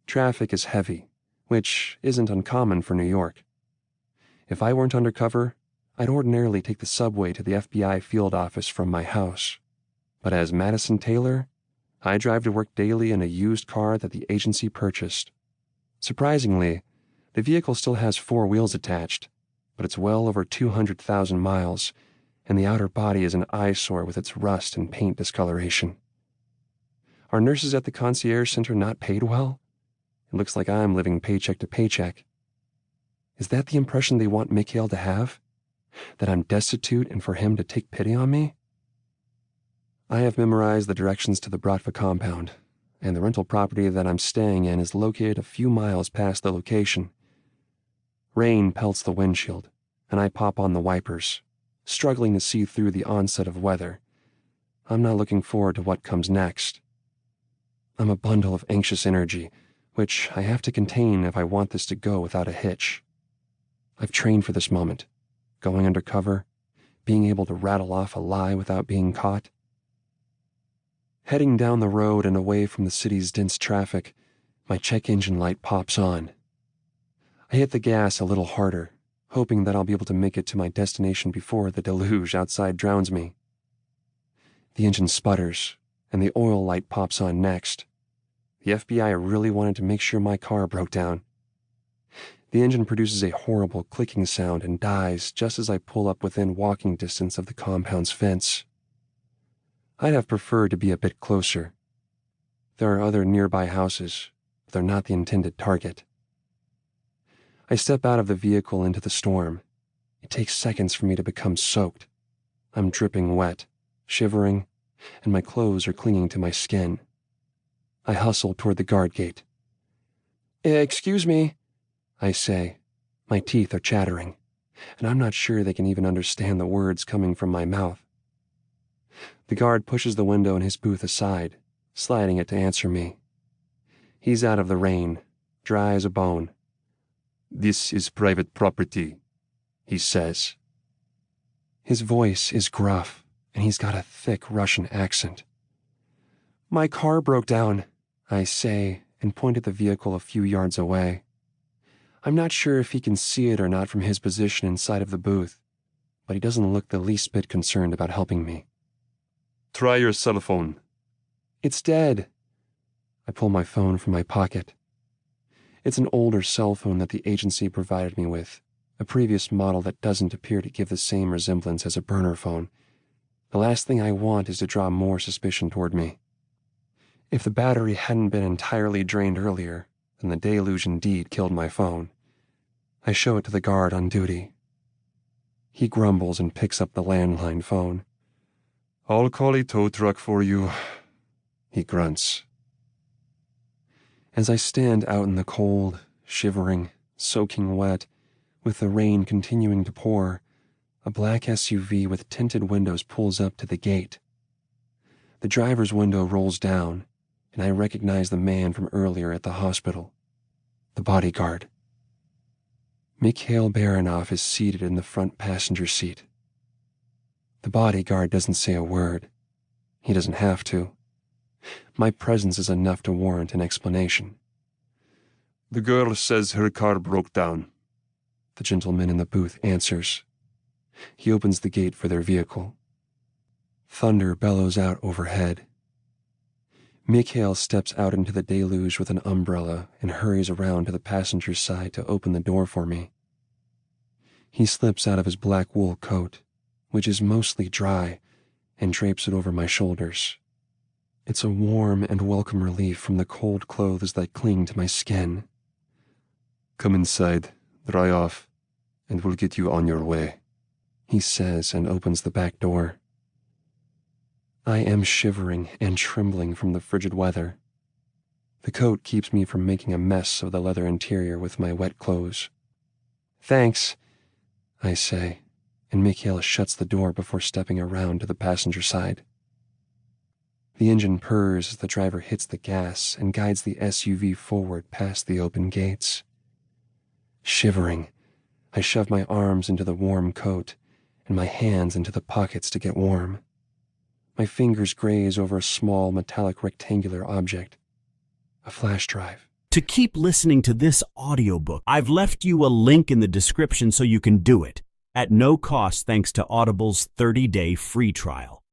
Traffic is heavy, which isn't uncommon for New York. If I weren't undercover, I'd ordinarily take the subway to the FBI field office from my house. But as Madison Taylor, I drive to work daily in a used car that the agency purchased. Surprisingly, the vehicle still has 4 wheels attached, but it's well over 200,000 miles, and the outer body is an eyesore with its rust and paint discoloration. Are nurses at the concierge center not paid well? It looks like I'm living paycheck to paycheck. Is that the impression they want Mikhail to have? That I'm destitute and for him to take pity on me? I have memorized the directions to the Bratva compound, and the rental property that I'm staying in is located a few miles past the location. Rain pelts the windshield, and I pop on the wipers, struggling to see through the onset of weather. I'm not looking forward to what comes next. I'm a bundle of anxious energy, which I have to contain if I want this to go without a hitch. I've trained for this moment, going undercover, being able to rattle off a lie without being caught. Heading down the road and away from the city's dense traffic, my check engine light pops on. I hit the gas a little harder, hoping that I'll be able to make it to my destination before the deluge outside drowns me. The engine sputters, and the oil light pops on next. The FBI really wanted to make sure my car broke down. The engine produces a horrible clicking sound and dies just as I pull up within walking distance of the compound's fence. I'd have preferred to be a bit closer. There are other nearby houses, but they're not the intended target. I step out of the vehicle into the storm. It takes seconds for me to become soaked. I'm dripping wet, shivering, and my clothes are clinging to my skin. I hustle toward the guard gate. "Excuse me," I say. My teeth are chattering, and I'm not sure they can even understand the words coming from my mouth. The guard pushes the window in his booth aside, sliding it to answer me. He's out of the rain, dry as a bone. "This is private property," he says. His voice is gruff, and he's got a thick Russian accent. "My car broke down," I say, and point at the vehicle a few yards away. I'm not sure if he can see it or not from his position inside of the booth, but he doesn't look the least bit concerned about helping me. "Try your cell phone." "It's dead." I pull my phone from my pocket. It's an older cell phone that the agency provided me with, a previous model that doesn't appear to give the same resemblance as a burner phone. The last thing I want is to draw more suspicion toward me. If the battery hadn't been entirely drained earlier, then the deluge indeed killed my phone. I show it to the guard on duty. He grumbles and picks up the landline phone. "I'll call a tow truck for you," he grunts. As I stand out in the cold, shivering, soaking wet, with the rain continuing to pour, a black SUV with tinted windows pulls up to the gate. The driver's window rolls down, and I recognize the man from earlier at the hospital, the bodyguard. Mikhail Baranov is seated in the front passenger seat. The bodyguard doesn't say a word. He doesn't have to. My presence is enough to warrant an explanation. "The girl says her car broke down," the gentleman in the booth answers. He opens the gate for their vehicle. Thunder bellows out overhead. Mikhail steps out into the deluge with an umbrella and hurries around to the passenger side to open the door for me. He slips out of his black wool coat, which is mostly dry, and drapes it over my shoulders. It's a warm and welcome relief from the cold clothes that cling to my skin. "Come inside, dry off, and we'll get you on your way," he says and opens the back door. I am shivering and trembling from the frigid weather. The coat keeps me from making a mess of the leather interior with my wet clothes. "Thanks," I say, and Mikhail shuts the door before stepping around to the passenger side. The engine purrs as the driver hits the gas and guides the SUV forward past the open gates. Shivering, I shove my arms into the warm coat and my hands into the pockets to get warm. My fingers graze over a small metallic rectangular object, a flash drive. To keep listening to this audiobook, I've left you a link in the description so you can do it, at no cost thanks to Audible's 30-day free trial.